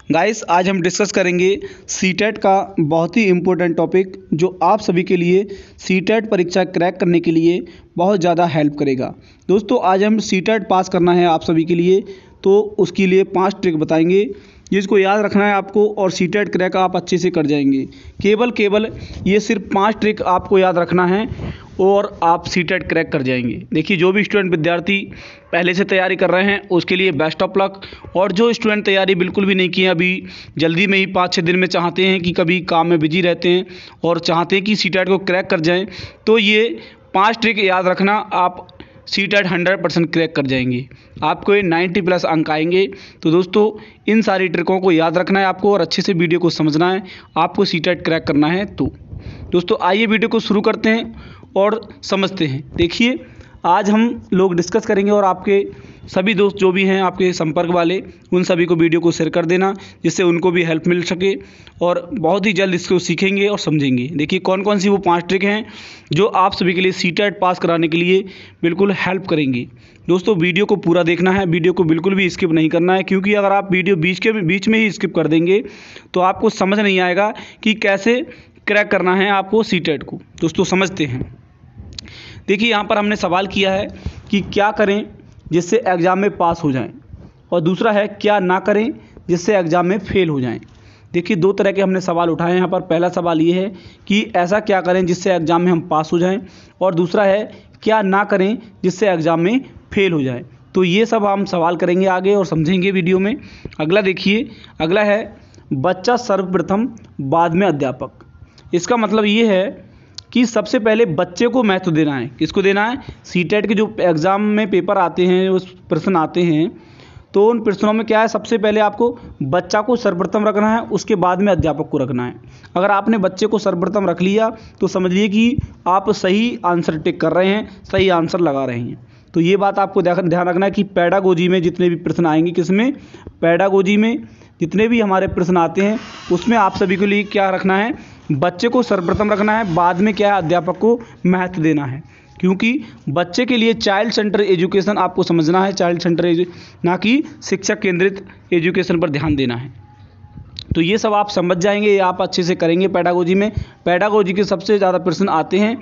Guys आज हम discuss करेंगे सीटेट का बहुत ही इम्पोर्टेंट टॉपिक जो आप सभी के लिए सीटेट परीक्षा क्रैक करने के लिए बहुत ज़्यादा हेल्प करेगा। दोस्तों आज हम सीटेट पास करना है आप सभी के लिए, तो उसके लिए 5 ट्रिक बताएंगे जिसको याद रखना है आपको और सीटेट क्रैक आप अच्छे से कर जाएंगे। केवल ये सिर्फ 5 ट्रिक आपको याद रखना है और आप सीटेट क्रैक कर जाएंगे। देखिए जो भी स्टूडेंट विद्यार्थी पहले से तैयारी कर रहे हैं उसके लिए बेस्ट ऑफ लक, और जो स्टूडेंट तैयारी बिल्कुल भी नहीं किए अभी जल्दी में ही 5-6 दिन में चाहते हैं कि कभी काम में बिजी रहते हैं और चाहते हैं कि सीटेट को क्रैक कर जाएं, तो ये 5 ट्रिक याद रखना, आप सीटेट 100% क्रैक कर जाएंगे। आपको ये 90+ अंक आएंगे। तो दोस्तों इन सारी ट्रिकों को याद रखना है आपको और अच्छे से वीडियो को समझना है, आपको सीटेट क्रैक करना है। तो दोस्तों आइए वीडियो को शुरू करते हैं और समझते हैं। देखिए आज हम लोग डिस्कस करेंगे और आपके सभी दोस्त जो भी हैं आपके संपर्क वाले उन सभी को वीडियो को शेयर कर देना जिससे उनको भी हेल्प मिल सके और बहुत ही जल्द इसको सीखेंगे और समझेंगे। देखिए कौन कौन सी वो 5 ट्रिक हैं जो आप सभी के लिए सीटेट पास कराने के लिए बिल्कुल हेल्प करेंगी। दोस्तों वीडियो को पूरा देखना है, वीडियो को बिल्कुल भी स्किप नहीं करना है, क्योंकि अगर आप वीडियो बीच में ही स्किप कर देंगे तो आपको समझ नहीं आएगा कि कैसे क्रैक करना है आपको सीटेट को। दोस्तों समझते हैं। देखिए यहाँ पर हमने सवाल किया है कि क्या करें जिससे एग्ज़ाम में पास हो जाएं, और दूसरा है क्या ना करें जिससे एग्ज़ाम में फेल हो जाएं। देखिए 2 तरह के हमने सवाल उठाए हैं यहाँ पर। पहला सवाल ये है कि ऐसा क्या करें जिससे एग्ज़ाम में हम पास हो जाएं, और दूसरा है क्या ना करें जिससे एग्ज़ाम में फेल हो जाएं। तो ये सब हम सवाल करेंगे आगे और समझेंगे वीडियो में। अगला देखिए, अगला है बच्चा सर्वप्रथम बाद में अध्यापक। इसका मतलब ये है कि सबसे पहले बच्चे को महत्व देना है। किसको देना है? सीटेट के जो एग्ज़ाम में पेपर आते हैं, उस प्रश्न आते हैं, तो उन प्रश्नों में क्या है, सबसे पहले आपको बच्चा को सर्वप्रथम रखना है, उसके बाद में अध्यापक को रखना है। अगर आपने बच्चे को सर्वप्रथम रख लिया तो समझिए कि आप सही आंसर टिक कर रहे हैं, सही आंसर लगा रहे हैं। तो ये बात आपको ध्यान रखना है कि पेडागोजी में जितने भी प्रश्न आएंगे, किसमें? पेडागोजी में जितने भी हमारे प्रश्न आते हैं उसमें आप सभी के लिए क्या रखना है, बच्चे को सर्वप्रथम रखना है, बाद में क्या है, अध्यापक को महत्व देना है। क्योंकि बच्चे के लिए चाइल्ड सेंटर एजुकेशन आपको समझना है, चाइल्ड सेंटर ना कि शिक्षक केंद्रित एजुकेशन पर ध्यान देना है। तो ये सब आप समझ जाएंगे, ये आप अच्छे से करेंगे। पेडागोजी में पेडागोजी के सबसे ज़्यादा प्रश्न आते हैं,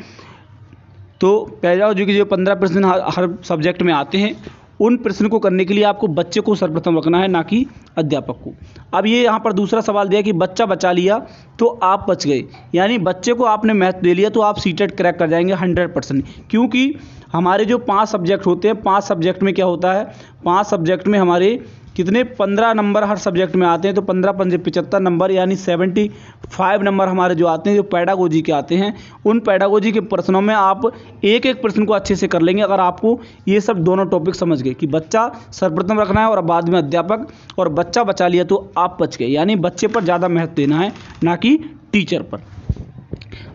तो पेडागोजी के जो 15 प्रश्न हर सब्जेक्ट में आते हैं, उन प्रश्न को करने के लिए आपको बच्चे को सर्वप्रथम रखना है, ना कि अध्यापक को। अब ये यहाँ पर दूसरा सवाल दिया कि बच्चा बचा लिया तो आप बच गए, यानी बच्चे को आपने महत्व दे लिया तो आप सीटेट क्रैक कर जाएंगे 100%। क्योंकि हमारे जो 5 सब्जेक्ट होते हैं, 5 सब्जेक्ट में क्या होता है, 5 सब्जेक्ट में हमारे कितने 15 नंबर हर सब्जेक्ट में आते हैं, तो 15 पंजे 75 नंबर, यानी 75 नंबर हमारे जो आते हैं, जो पेडागोजी के आते हैं। उन पेडागोजी के प्रश्नों में आप एक एक प्रश्न को अच्छे से कर लेंगे अगर आपको ये सब दोनों टॉपिक समझ गए कि बच्चा सर्वप्रथम रखना है और बाद में अध्यापक, और बच्चा बचा लिया तो आप बच गए, यानी बच्चे पर ज़्यादा महत्व देना है, ना कि टीचर पर।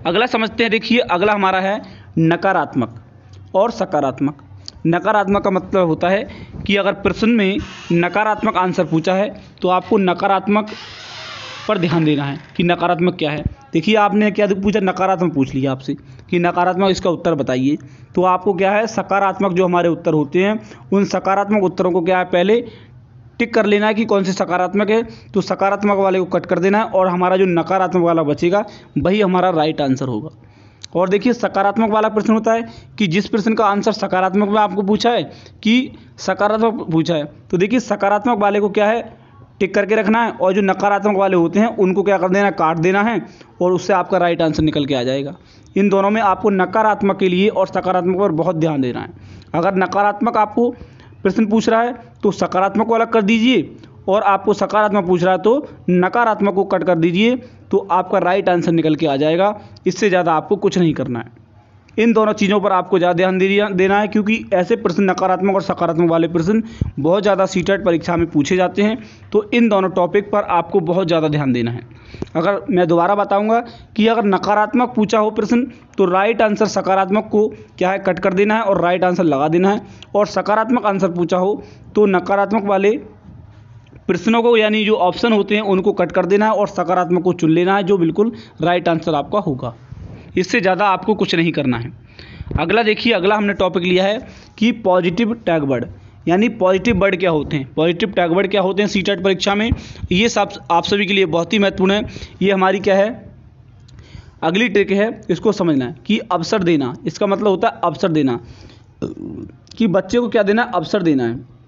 अगला समझते हैं। देखिए अगला हमारा है नकारात्मक और सकारात्मक। नकारात्मक का मतलब होता है कि अगर प्रश्न में नकारात्मक आंसर पूछा है तो आपको नकारात्मक पर ध्यान देना है कि नकारात्मक क्या है। देखिए आपने क्या पूछा, नकारात्मक पूछ लिया आपसे कि नकारात्मक इसका उत्तर बताइए, तो आपको क्या है, सकारात्मक जो हमारे उत्तर होते हैं उन सकारात्मक उत्तरों को क्या है, पहले टिक कर लेना है कि कौन से सकारात्मक है, तो सकारात्मक वाले को कट कर देना है और हमारा जो नकारात्मक वाला बचेगा वही हमारा राइट आंसर होगा। और देखिए सकारात्मक वाला प्रश्न होता है कि जिस प्रश्न का आंसर सकारात्मक में आपको पूछा है कि सकारात्मक पूछा है, तो देखिए सकारात्मक वाले को क्या है, टिक करके रखना है, और जो नकारात्मक वाले होते हैं उनको क्या कर देना, काट देना है, और उससे आपका राइट आंसर निकल के आ जाएगा। इन दोनों में आपको नकारात्मक के लिए और सकारात्मक पर बहुत ध्यान देना है। अगर नकारात्मक आपको प्रश्न पूछ रहा है तो सकारात्मक वाला कर दीजिए, और आपको सकारात्मक पूछ रहा है तो नकारात्मक को कट कर दीजिए, तो आपका राइट आंसर निकल के आ जाएगा। इससे ज़्यादा आपको कुछ नहीं करना है। इन दोनों चीज़ों पर आपको ज़्यादा ध्यान देना है, क्योंकि ऐसे प्रश्न नकारात्मक और सकारात्मक वाले प्रश्न बहुत ज़्यादा सीटेट परीक्षा में पूछे जाते हैं। तो इन दोनों टॉपिक पर आपको बहुत ज़्यादा ध्यान देना है। अगर मैं दोबारा बताऊंगा कि अगर नकारात्मक पूछा हो प्रश्न तो राइट आंसर सकारात्मक को क्या है, कट कर देना है और राइट आंसर लगा देना है, और सकारात्मक आंसर पूछा हो तो नकारात्मक वाले प्रश्नों को, यानी जो ऑप्शन होते हैं उनको कट कर देना है और सकारात्मक को चुन लेना है जो बिल्कुल राइट आंसर आपका होगा। इससे ज़्यादा आपको कुछ नहीं करना है। अगला देखिए, अगला हमने टॉपिक लिया है कि पॉजिटिव टैग वर्ड, यानी पॉजिटिव वर्ड क्या होते हैं, पॉजिटिव टैग वर्ड क्या होते हैं सीटेट परीक्षा में, ये सब आप सभी के लिए बहुत ही महत्वपूर्ण है। ये हमारी क्या है, अगली ट्रिक है, इसको समझना है कि अवसर देना, इसका मतलब होता है अवसर देना, कि बच्चे को क्या देना है, अवसर देना है।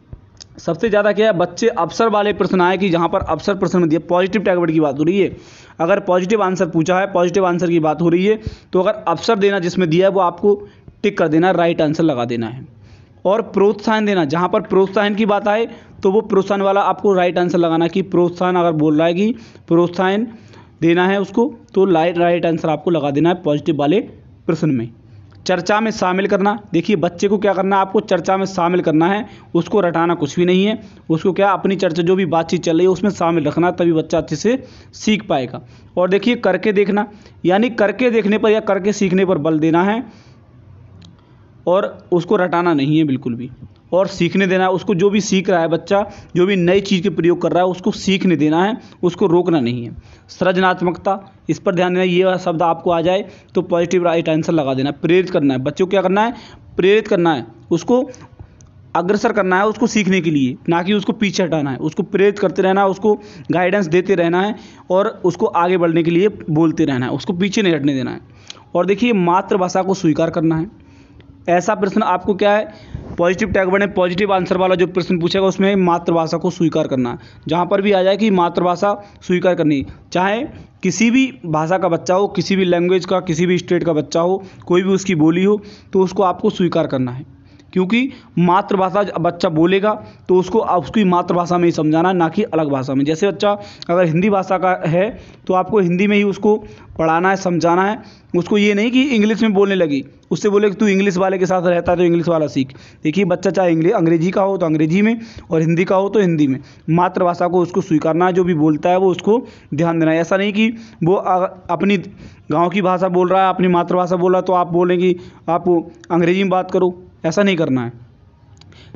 सबसे ज़्यादा क्या है, बच्चे अवसर वाले प्रश्न आए कि जहाँ पर अवसर प्रश्न में दिया, पॉजिटिव टैग वर्ड की बात हो रही है, अगर पॉजिटिव आंसर पूछा है, पॉजिटिव आंसर की बात हो रही है, तो अगर अवसर देना जिसमें दिया है वो आपको टिक कर देना है, राइट आंसर लगा देना है। और प्रोत्साहन देना, जहाँ पर प्रोत्साहन की बात आए तो वो प्रोत्साहन वाला आपको राइट आंसर लगाना है, कि प्रोत्साहन अगर बोल रहा है कि प्रोत्साहन देना है उसको, तो राइट आंसर आपको लगा देना है पॉजिटिव वाले प्रश्न में। चर्चा में शामिल करना, देखिए बच्चे को क्या करना है, आपको चर्चा में शामिल करना है, उसको रटाना कुछ भी नहीं है, उसको क्या अपनी चर्चा जो भी बातचीत चल रही है उसमें शामिल रखना, तभी बच्चा अच्छे से सीख पाएगा। और देखिए करके देखना, यानी करके देखने पर या करके सीखने पर बल देना है, और उसको रटाना नहीं है बिल्कुल भी, और सीखने देना है उसको, जो भी सीख रहा है बच्चा, जो भी नई चीज़ के प्रयोग कर रहा है उसको सीखने देना है, उसको रोकना नहीं है। सृजनात्मकता, इस पर ध्यान देना, ये शब्द आपको आ जाए तो पॉजिटिव राइट आंसर लगा देना। प्रेरित करना है, बच्चों को क्या करना है, प्रेरित करना है, उसको अग्रसर करना है उसको सीखने के लिए, ना कि उसको पीछे हटाना है, उसको प्रेरित करते रहना है, उसको गाइडेंस देते रहना है, और उसको आगे बढ़ने के लिए बोलते रहना है, उसको पीछे नहीं हटने देना है। और देखिए मातृभाषा को स्वीकार करना है, ऐसा प्रश्न आपको क्या है, पॉजिटिव टैग वर्ड में पॉजिटिव आंसर वाला जो प्रश्न पूछेगा उसमें मातृभाषा को स्वीकार करना है, जहाँ पर भी आ जाए कि मातृभाषा स्वीकार करनी, चाहे किसी भी भाषा का बच्चा हो, किसी भी लैंग्वेज का, किसी भी स्टेट का बच्चा हो, कोई भी उसकी बोली हो, तो उसको आपको स्वीकार करना है, क्योंकि मातृभाषा बच्चा बोलेगा तो उसको उसकी मातृभाषा में ही समझाना है, ना कि अलग भाषा में। जैसे बच्चा अगर हिंदी भाषा का है तो आपको हिंदी में ही उसको पढ़ाना है, समझाना है, उसको ये नहीं कि इंग्लिश में बोलने लगी, उससे बोले कि तू इंग्लिश वाले के साथ रहता है तो इंग्लिश वाला सीख। देखिए बच्चा चाहे अंग्रेजी का हो तो अंग्रेजी में, और हिंदी का हो तो हिंदी में, मातृभाषा को उसको स्वीकारना है, जो भी बोलता है वो उसको ध्यान देना है। ऐसा नहीं कि वो अपनी गाँव की भाषा बोल रहा है, अपनी मातृभाषा बोल रहा है तो आप बोलेंगे आप अंग्रेजी में बात करो, ऐसा नहीं करना है।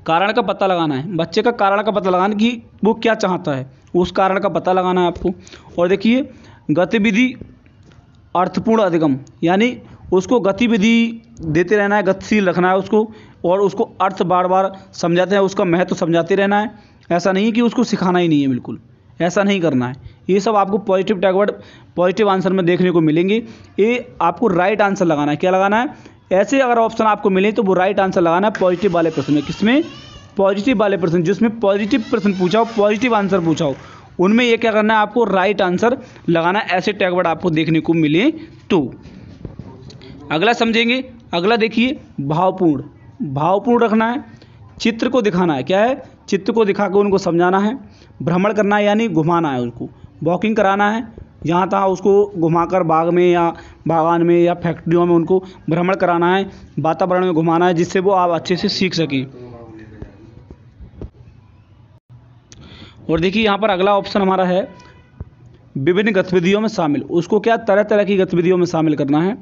कारण का पता लगाना है, बच्चे का कारण का पता लगाना कि वो क्या चाहता है, उस कारण का पता लगाना है आपको। और देखिए गतिविधि अर्थपूर्ण अधिगम, यानी उसको गतिविधि देते रहना है, गतिशील रखना है उसको, और उसको अर्थ बार बार समझाते हैं, उसका महत्व समझाते रहना है। ऐसा नहीं है कि उसको सिखाना ही नहीं है, बिल्कुल ऐसा नहीं करना है। ये सब आपको positive tag word positive answer में देखने को मिलेंगे। ये आपको राइट आंसर लगाना है, क्या लगाना है, ऐसे अगर ऑप्शन आपको मिले तो वो राइट आंसर लगाना है पॉजिटिव वाले प्रश्न में। किसमें, पॉजिटिव वाले प्रश्न, जिसमें पॉजिटिव प्रश्न पूछा हो, पॉजिटिव आंसर पूछा हो, उनमें ये क्या करना है, आपको राइट आंसर लगाना है, ऐसे टैग वर्ड आपको देखने को मिले तो। अगला समझेंगे, अगला देखिए भावपूर्ण, भावपूर्ण रखना है, चित्र को दिखाना है, क्या है, चित्र को दिखा के उनको समझाना है। भ्रमण करना है, यानी घुमाना है, उनको वॉकिंग कराना है, जहाँ तहाँ उसको घुमाकर बाग में या बागान में या फैक्ट्रियों में उनको भ्रमण कराना है, वातावरण में घुमाना है, जिससे वो आप अच्छे से सीख सकें। और देखिए यहाँ पर अगला ऑप्शन हमारा है विभिन्न गतिविधियों में शामिल, उसको क्या तरह तरह की गतिविधियों में शामिल करना है,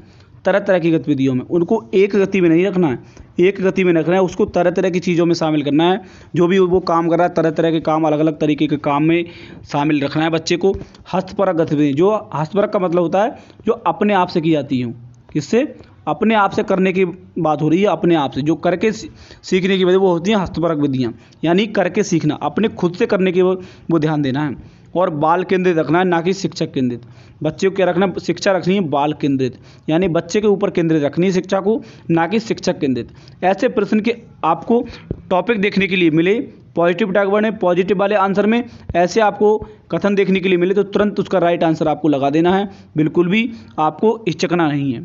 तरह तरह की गतिविधियों में, उनको एक गति में नहीं रखना है, एक गति में रखना है, उसको तरह तरह की चीज़ों में शामिल करना है। जो भी वो काम कर रहा है, तरह तरह के काम, अलग अलग तरीके के काम में शामिल रखना है बच्चे को। हस्तपरक गतिविधि, जो हस्तपरक का मतलब होता है जो अपने आप से की जाती है, किससे, अपने आप से करने की बात हो रही है, अपने आप से जो करके सीखने की वजह वो होती हैं हस्तपरक विधियाँ, यानी करके सीखना, अपने खुद से करने की वो ध्यान देना है। और बाल केंद्रित रखना है, ना कि शिक्षक केंद्रित। बच्चे को क्या रखना, शिक्षा रखनी है बाल केंद्रित, यानी बच्चे के ऊपर केंद्रित रखनी है शिक्षा को, ना कि शिक्षक केंद्रित। ऐसे प्रश्न के आपको टॉपिक देखने के लिए मिले पॉजिटिव टैग वर्ड में, पॉजिटिव वाले आंसर में ऐसे आपको कथन देखने के लिए मिले तो तुरंत उसका राइट आंसर आपको लगा देना है, बिल्कुल भी आपको हिचकना नहीं है।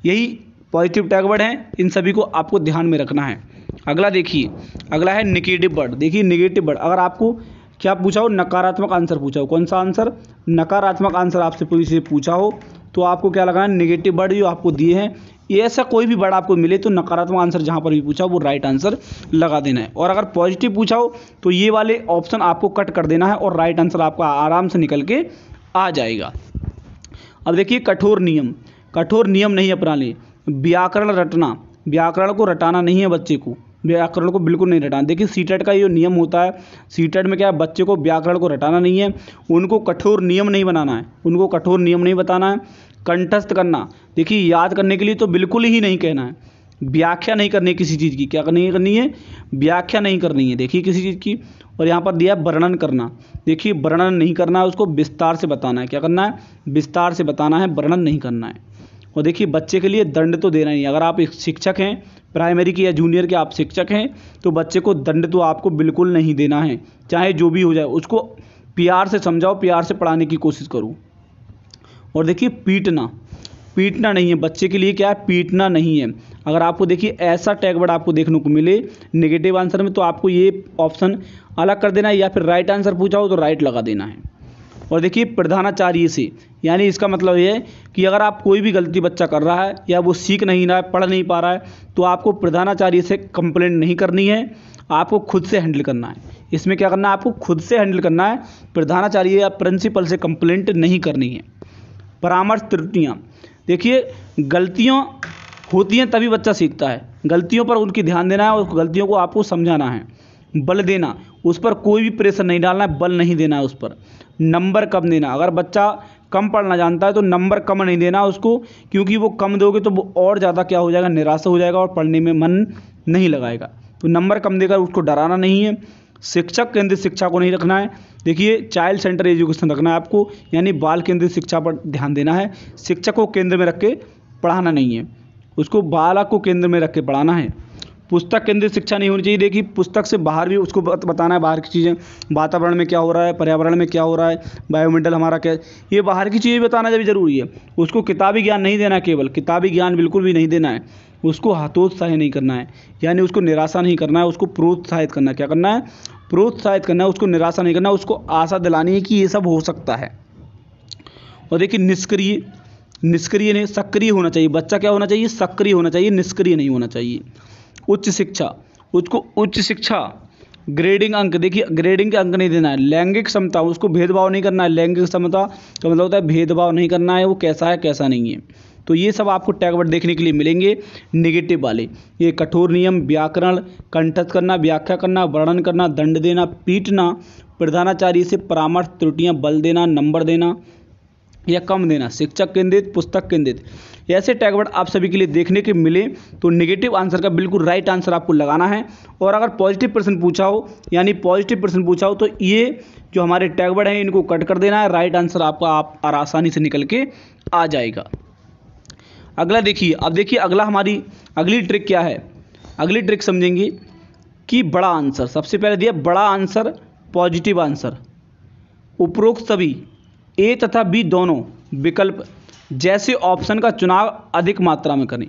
यही पॉजिटिव टैग वर्ड हैं, इन सभी को आपको ध्यान में रखना है। अगला देखिए, अगला है निगेटिव वर्ड। देखिए निगेटिव वर्ड, अगर आपको क्या पूछा हो, नकारात्मक आंसर पूछा हो, कौन सा आंसर, नकारात्मक आंसर आपसे पूछा हो तो आपको क्या लगाना है, निगेटिव वर्ड जो आपको दिए हैं, ये ऐसा कोई भी वर्ड आपको मिले तो नकारात्मक आंसर जहाँ पर भी पूछा हो वो राइट आंसर लगा देना है। और अगर पॉजिटिव पूछा हो तो ये वाले ऑप्शन आपको कट कर देना है और राइट आंसर आपका आराम से निकल के आ जाएगा। अब देखिए कठोर नियम, कठोर नियम नहीं अपनाने। व्याकरण रटना, व्याकरण को रटाना नहीं है बच्चे को, व्याकरण को बिल्कुल नहीं रटाना। देखिए सीटेट का ये नियम होता है, सीटेट में क्या है, बच्चे को व्याकरण को रटाना नहीं है, उनको कठोर नियम नहीं बनाना है, उनको कठोर नियम नहीं बताना है। कंठस्थ करना, देखिए याद करने के लिए तो बिल्कुल ही नहीं कहना है, व्याख्या नहीं करनी है किसी चीज़ की। क्या नहीं करनी है? व्याख्या नहीं करनी है, देखिए किसी चीज़ की। और यहाँ पर दिया वर्णन करना, देखिए वर्णन नहीं करना है, उसको विस्तार से बताना है। क्या करना है? विस्तार से बताना है, वर्णन नहीं करना है। और देखिए बच्चे के लिए दंड तो देना नहीं है। अगर आप एक शिक्षक हैं, प्राइमरी के या जूनियर के आप शिक्षक हैं, तो बच्चे को दंड तो आपको बिल्कुल नहीं देना है, चाहे जो भी हो जाए। उसको प्यार से समझाओ, प्यार से पढ़ाने की कोशिश करो। और देखिए पीटना नहीं है बच्चे के लिए। क्या है? पीटना नहीं है। अगर आपको देखिए ऐसा टैग वर्ड आपको देखने को मिले नेगेटिव आंसर में, तो आपको ये ऑप्शन अलग कर देना है, या फिर राइट आंसर पूछा हो तो राइट लगा देना है। और देखिए प्रधानाचार्य से, यानी इसका मतलब ये है कि अगर आप कोई भी गलती बच्चा कर रहा है या वो सीख नहीं रहा है, पढ़ नहीं पा रहा है, तो आपको प्रधानाचार्य से कंप्लेंट नहीं करनी है, आपको खुद से हैंडल करना है। इसमें क्या करना है? आपको खुद से हैंडल करना है, प्रधानाचार्य या प्रिंसिपल से कंप्लेंट नहीं करनी है। परामर्श त्रुटियाँ, देखिए गलतियाँ होती हैं तभी बच्चा सीखता है, गलतियों पर उनकी ध्यान देना है और गलतियों को आपको समझाना है। बल देना, उस पर कोई भी प्रेशर नहीं डालना है, बल नहीं देना है उस पर। नंबर कम देना, अगर बच्चा कम पढ़ना जानता है तो नंबर कम नहीं देना उसको, क्योंकि वो कम दोगे तो वो और ज़्यादा क्या हो जाएगा? निराशा हो जाएगा और पढ़ने में मन नहीं लगाएगा। तो नंबर कम देकर उसको डराना नहीं है। शिक्षक केंद्रित शिक्षा को नहीं रखना है। देखिए चाइल्ड सेंटर एजुकेशन रखना है आपको, यानी बाल केंद्रित शिक्षा पर ध्यान देना है। शिक्षक को केंद्र में रख के पढ़ाना नहीं है, उसको बालक को केंद्र में रख के पढ़ाना है। पुस्तक केंद्रित शिक्षा नहीं होनी चाहिए। देखिए पुस्तक से बाहर भी उसको बताना है, बाहर की चीज़ें, वातावरण में क्या हो रहा है, पर्यावरण में क्या हो रहा है, बायोमेंटल हमारा क्या, ये बाहर की चीज़ें बताना जब ज़रूरी है। उसको किताबी ज्ञान नहीं देना, केवल किताबी ज्ञान बिल्कुल भी नहीं देना है। उसको हतोत्साहित नहीं करना है, यानी उसको निराशा नहीं करना है, उसको प्रोत्साहित करना है। क्या करना है? प्रोत्साहित करना है, उसको निराशा नहीं करना, उसको आशा दिलानी है कि ये सब हो सकता है। और देखिए निष्क्रिय नहीं, सक्रिय होना चाहिए बच्चा। क्या होना चाहिए? सक्रिय होना चाहिए, निष्क्रिय नहीं होना चाहिए। उच्च शिक्षा, उसको उच्च शिक्षा ग्रेडिंग अंक, देखिए ग्रेडिंग के अंक नहीं देना है। लैंगिक समता, उसको भेदभाव नहीं करना है। लैंगिक समता का मतलब होता है भेदभाव नहीं करना है, वो कैसा है कैसा नहीं है। तो ये सब आपको टैग वर्ड देखने के लिए मिलेंगे नेगेटिव वाले। ये कठोर नियम, व्याकरण, कंठस्थ करना, व्याख्या करना, वर्णन करना, दंड देना, पीटना, प्रधानाचार्य से परामर्श त्रुटियाँ, बल देना, नंबर देना या कम देना, शिक्षक केंद्रित, पुस्तक केंद्रित, ऐसे टैग वर्ड आप सभी के लिए देखने के मिले तो नेगेटिव आंसर का बिल्कुल राइट आंसर आपको लगाना है। और अगर पॉजिटिव प्रश्न पूछा हो, यानी पॉजिटिव प्रश्न पूछा हो, तो ये जो हमारे टैग वर्ड हैं इनको कट कर देना है, राइट आंसर आपका आप आसानी से निकल के आ जाएगा। अगला देखिए, अब देखिए अगला हमारी अगली ट्रिक क्या है। अगली ट्रिक समझेंगे कि बड़ा आंसर, सबसे पहले दिया बड़ा आंसर, पॉजिटिव आंसर, उपरोक्त सभी ए तथा बी दोनों विकल्प जैसे ऑप्शन का चुनाव अधिक मात्रा में करें।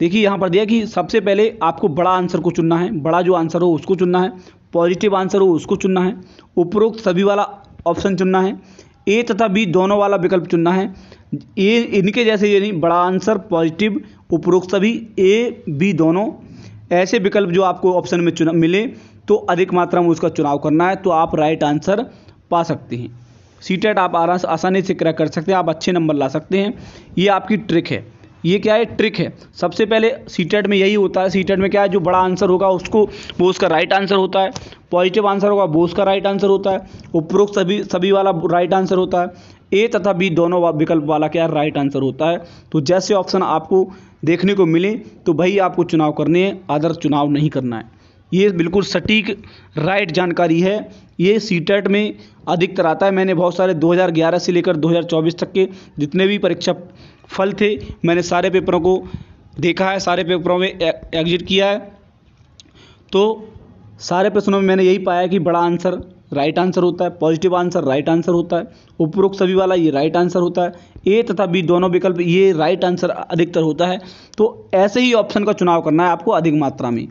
देखिए यहाँ पर दिया कि सबसे पहले आपको बड़ा आंसर को चुनना है, बड़ा जो आंसर हो उसको चुनना है, पॉजिटिव आंसर हो उसको चुनना है, उपरोक्त सभी वाला ऑप्शन चुनना है, ए तथा बी दोनों वाला विकल्प चुनना है। ये इनके जैसे ये नहीं, बड़ा आंसर, पॉजिटिव, उपरोक्त सभी, ए बी दोनों, ऐसे विकल्प जो आपको ऑप्शन में चुना मिले तो अधिक मात्रा में उसका चुनाव करना है, तो आप राइट आंसर पा सकते हैं। सीटेट आप आसानी से क्रैक कर सकते हैं, आप अच्छे नंबर ला सकते हैं। ये आपकी ट्रिक है। ये क्या है? ट्रिक है। सबसे पहले सीटेट में यही होता है। सीटेट में क्या है? जो बड़ा आंसर होगा उसको वो उसका राइट आंसर होता है, पॉजिटिव आंसर होगा वो उसका राइट आंसर होता है, उपरोक्त सभी वाला राइट आंसर होता है, ए तथा बी दोनों विकल्प वाला क्या है? राइट आंसर होता है। तो जैसे ऑप्शन आपको देखने को मिले तो भाई आपको चुनाव करने हैं, अदर चुनाव नहीं करना है। ये बिल्कुल सटीक राइट जानकारी है। ये सीटेट में अधिकतर आता है। मैंने बहुत सारे 2011 से लेकर 2024 तक के जितने भी परीक्षा फल थे, मैंने सारे पेपरों को देखा है, सारे पेपरों में एग्जिट किया है। तो सारे प्रश्नों में मैंने यही पाया कि बड़ा आंसर राइट आंसर होता है, पॉजिटिव आंसर राइट आंसर होता है, उपरोक्त सभी वाला ये राइट आंसर होता है, ए तथा बी दोनों विकल्प ये राइट आंसर अधिकतर होता है। तो ऐसे ही ऑप्शन का चुनाव करना है आपको, अधिक मात्रा में,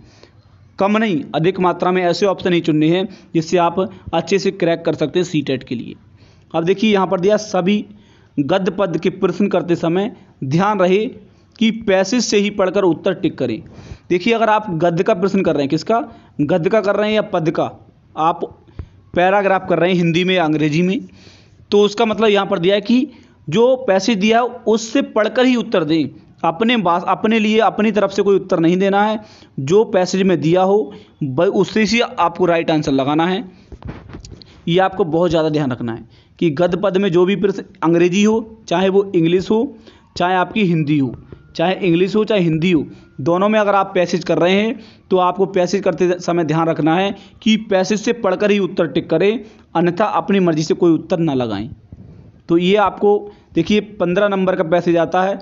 कम नहीं, अधिक मात्रा में ऐसे ऑप्शन ही चुनने हैं जिससे आप अच्छे से क्रैक कर सकते हैं सीटेट के लिए। अब देखिए यहाँ पर दिया सभी गद्य पद के प्रश्न करते समय ध्यान रहे कि पैसेज से ही पढ़कर उत्तर टिक करें। देखिए अगर आप गद्य का प्रश्न कर रहे हैं, किसका? गद्य का कर रहे हैं या पद का, आप पैराग्राफ कर रहे हैं हिंदी में या अंग्रेजी में, तो उसका मतलब यहाँ पर दिया है कि जो पैसेज दिया है उससे पढ़कर ही उत्तर दें। अपने लिए अपनी तरफ से कोई उत्तर नहीं देना है, जो पैसेज में दिया हो उससे ही आपको राइट आंसर लगाना है। ये आपको बहुत ज़्यादा ध्यान रखना है कि गद्य पद में जो भी प्रश्न अंग्रेजी हो, चाहे वो इंग्लिश हो, चाहे आपकी हिंदी हो, चाहे इंग्लिश हो चाहे हिंदी हो, दोनों में अगर आप पैसेज कर रहे हैं तो आपको पैसेज करते समय ध्यान रखना है कि पैसेज से पढ़कर ही उत्तर टिक करें, अन्यथा अपनी मर्जी से कोई उत्तर ना लगाएं। तो ये आपको देखिए 15 नंबर का पैसेज आता है,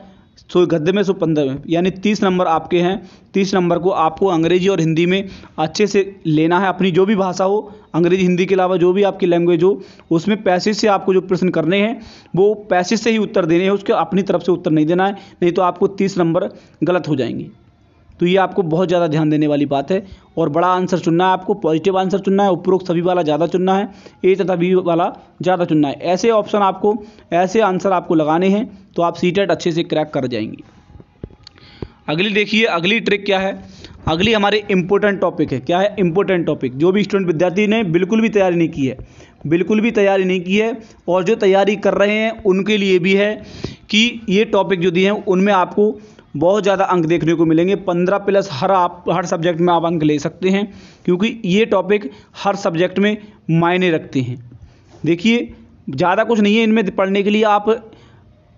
100 गद्य में 115 में, यानी 30 नंबर आपके हैं। 30 नंबर को आपको अंग्रेजी और हिंदी में अच्छे से लेना है, अपनी जो भी भाषा हो, अंग्रेजी हिंदी के अलावा जो भी आपकी लैंग्वेज हो, उसमें पैसेज से आपको जो प्रश्न करने हैं वो पैसेज से ही उत्तर देने हैं, उसके अपनी तरफ से उत्तर नहीं देना है, नहीं तो आपको 30 नंबर गलत हो जाएंगे। तो ये आपको बहुत ज़्यादा ध्यान देने वाली बात है। और बड़ा आंसर चुनना है, आपको पॉजिटिव आंसर चुनना है, उपरोक्त सभी वाला ज़्यादा चुनना है, ए तथा बी वाला ज़्यादा चुनना है। ऐसे ऑप्शन आपको, ऐसे आंसर आपको लगाने हैं तो आप सीटेट अच्छे से क्रैक कर जाएंगे। अगली देखिए, अगली ट्रिक क्या है। अगली हमारे इंपॉर्टेंट टॉपिक है। क्या है इंपॉर्टेंट टॉपिक, जो भी स्टूडेंट विद्यार्थी ने बिल्कुल भी तैयारी नहीं की है, बिल्कुल भी तैयारी नहीं की है और जो तैयारी कर रहे हैं उनके लिए भी है कि ये टॉपिक जो दिए हैं उनमें आपको बहुत ज़्यादा अंक देखने को मिलेंगे। 15+ हर सब्जेक्ट में आप अंक ले सकते हैं, क्योंकि ये टॉपिक हर सब्जेक्ट में मायने रखते हैं। देखिए ज़्यादा कुछ नहीं है इनमें पढ़ने के लिए, आप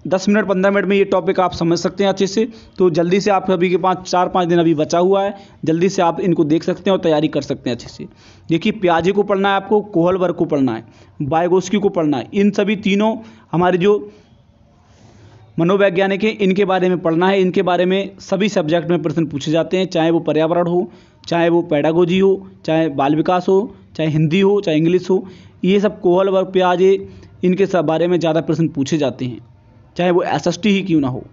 10 मिनट 15 मिनट में ये टॉपिक आप समझ सकते हैं अच्छे से। तो जल्दी से आप सभी के पास 4-5 दिन अभी बचा हुआ है, जल्दी से आप इनको देख सकते हैं और तैयारी कर सकते हैं अच्छे से। देखिए पियाजे को पढ़ना है आपको, कोहलबर्ग को पढ़ना है, वाइगोत्स्की को पढ़ना है। इन सभी तीनों हमारे जो मनोवैज्ञानिक है इनके बारे में पढ़ना है। इनके बारे में सभी सब्जेक्ट में प्रश्न पूछे जाते हैं, चाहे वो पर्यावरण हो, चाहे वो पेडागोजी हो, चाहे बाल विकास हो, चाहे हिंदी हो, चाहे इंग्लिश हो। ये सब कोहलबर्ग, पियाजे, इनके सब बारे में ज़्यादा प्रश्न पूछे जाते हैं, चाहे वो SST ही क्यों ना हो।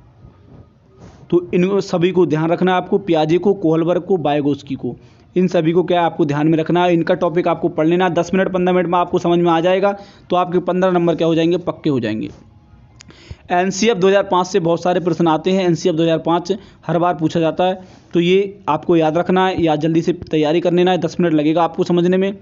तो इन सभी को ध्यान रखना है आपको, पियाजे को, कोहलबर्ग को, वाइगोत्स्की को, इन सभी को क्या आपको ध्यान में रखना है। इनका टॉपिक आपको पढ़ लेना, 10 मिनट 15 मिनट में आपको समझ में आ जाएगा, तो आपके 15 नंबर क्या हो जाएंगे, पक्के हो जाएंगे। NCF 2005 से बहुत सारे प्रश्न आते हैं, NCF 2005 हर बार पूछा जाता है, तो ये आपको याद रखना है या जल्दी से तैयारी कर लेना है। 10 मिनट लगेगा आपको समझने में।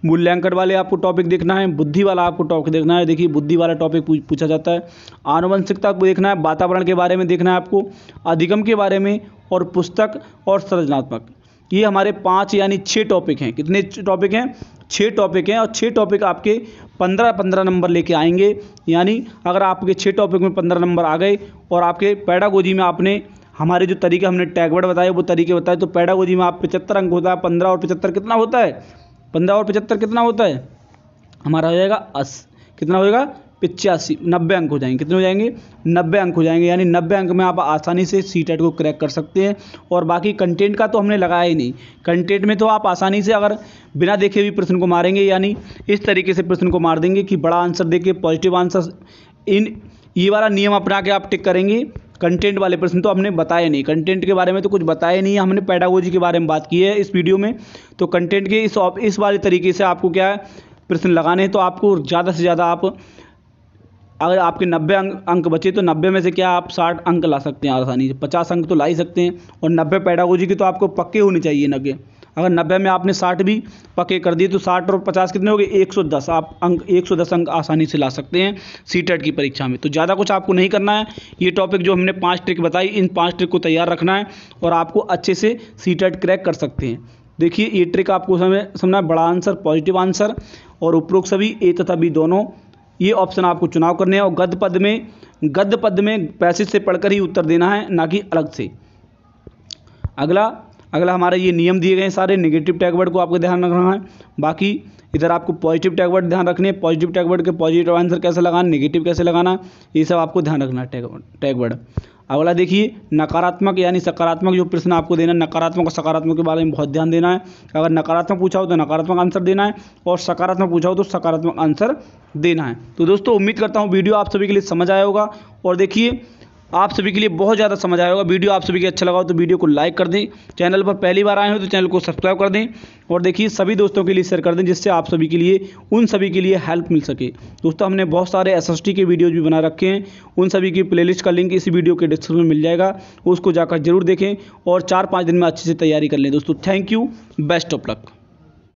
मूल्यांकन वाले आपको टॉपिक देखना है, बुद्धि वाला आपको टॉपिक देखना है। देखिए बुद्धि वाला टॉपिक पूछा जाता है, आनुवंशिकता को देखना है, वातावरण के बारे में देखना है आपको, अधिगम के बारे में, और पुस्तक और सृजनात्मक। ये हमारे 5 यानी 6 टॉपिक हैं। कितने टॉपिक हैं, 6 टॉपिक हैं, और 6 टॉपिक आपके 15-15 नंबर लेके आएंगे। यानी अगर आपके 6 टॉपिक में 15 नंबर आ गए और आपके पेडागोजी में आपने हमारे जो तरीके हमने टैगवर्ड बताए वो तरीके बताए, तो पेडागोजी में आप 75 अंक होता है। 15 और 75 कितना होता है, 15 और 75 कितना होता है, हमारा हो जाएगा कितना हो जाएगा 85, 90 अंक हो जाएंगे। कितने हो जाएंगे, 90 अंक हो जाएंगे। यानी 90 अंक में आप आसानी से सीटेट को क्रैक कर सकते हैं। और बाकी कंटेंट का तो हमने लगाया ही नहीं, कंटेंट में तो आप आसानी से अगर बिना देखे भी प्रश्न को मारेंगे, यानी इस तरीके से प्रश्न को मार देंगे कि बड़ा आंसर देके पॉजिटिव आंसर, ये वाला नियम अपना के आप टिक करेंगे। कंटेंट वाले प्रश्न तो हमने बताए नहीं, कंटेंट के बारे में तो कुछ बताया नहीं है, हमने पेडागोजी के बारे में बात की है इस वीडियो में। तो कंटेंट के इस वाले तरीके से आपको क्या है प्रश्न लगाने हैं। तो आपको ज़्यादा से ज़्यादा आप, अगर आपके 90 अंक बचे तो 90 में से क्या आप 60 अंक ला सकते हैं आसानी से, 50 अंक तो ला ही सकते हैं। और 90 पेडागोजी की तो आपको पक्के होने चाहिए 90। अगर 90 में आपने 60 भी पक्के कर दिए तो 60 और 50 कितने हो गए, 110। आप 110 अंक आसानी से ला सकते हैं सीटेट की परीक्षा में। तो ज़्यादा कुछ आपको नहीं करना है। ये टॉपिक जो हमने 5 ट्रिक बताई, इन 5 ट्रिक को तैयार रखना है और आपको अच्छे से सीटेट क्रैक कर सकते हैं। देखिए ये ट्रिक आपको समझना है, बड़ा आंसर, पॉजिटिव आंसर और उपरोक्त सभी ए तथा बी दोनों, ये ऑप्शन आपको चुनाव करने हैं। और गद्य पद में पैसेज से पढ़कर ही उत्तर देना है, ना कि अलग से। अगला हमारे ये नियम दिए गए हैं सारे। नेगेटिव टैगवर्ड को आपको ध्यान रखना है। बाकी इधर आपको पॉजिटिव टैगवर्ड ध्यान रखने हैं, पॉजिटिव टैगवर्ड के पॉजिटिव आंसर कैसे लगाना, नेगेटिव कैसे लगाना, ये सब आपको ध्यान रखना है टैगवर्ड। अगला देखिए नकारात्मक यानी सकारात्मक जो प्रश्न आपको देना है, नकारात्मक और सकारात्मक के बारे में बहुत ध्यान देना है। अगर नकारात्मक पूछा हो तो नकारात्मक आंसर देना है, और सकारात्मक पूछा हो तो सकारात्मक आंसर देना है। तो दोस्तों उम्मीद करता हूँ वीडियो आप सभी के लिए समझ आया होगा। और देखिए आप सभी के लिए बहुत ज़्यादा समझ आया होगा। वीडियो आप सभी के अच्छा लगा हो तो वीडियो को लाइक कर दें, चैनल पर पहली बार आए हो तो चैनल को सब्सक्राइब कर दें, और देखिए सभी दोस्तों के लिए शेयर कर दें, जिससे आप सभी के लिए उन सभी के लिए हेल्प मिल सके। दोस्तों हमने बहुत सारे SST के वीडियोज़ भी बना रखे हैं, उन सभी की प्लेलिस्ट का लिंक इस वीडियो के डिस्क्रिप्शन में मिल जाएगा, उसको जाकर जरूर देखें और 4-5 दिन में अच्छे से तैयारी कर लें। दोस्तों thank you, best of luck.